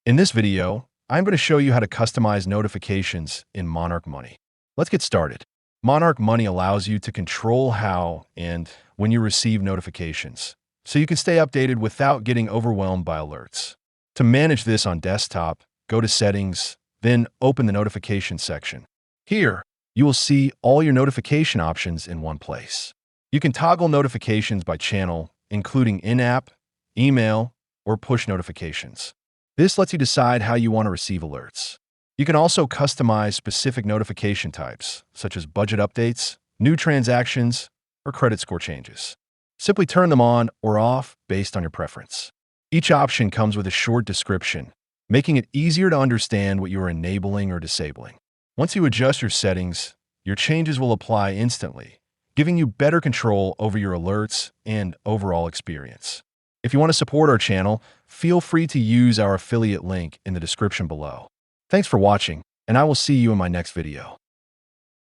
In this video, I'm going to show you how to customize notifications in Monarch Money. Let's get started. Monarch Money allows you to control how and when you receive notifications, so you can stay updated without getting overwhelmed by alerts. To manage this on desktop, go to Settings, then open the Notifications section. Here, you will see all your notification options in one place. You can toggle notifications by channel, including in-app, email, or push notifications. This lets you decide how you want to receive alerts. You can also customize specific notification types, such as budget updates, new transactions, or credit score changes. Simply turn them on or off based on your preference. Each option comes with a short description, making it easier to understand what you are enabling or disabling. Once you adjust your settings, your changes will apply instantly, giving you better control over your alerts and overall experience. If you want to support our channel, feel free to use our affiliate link in the description below. Thanks for watching, and I will see you in my next video.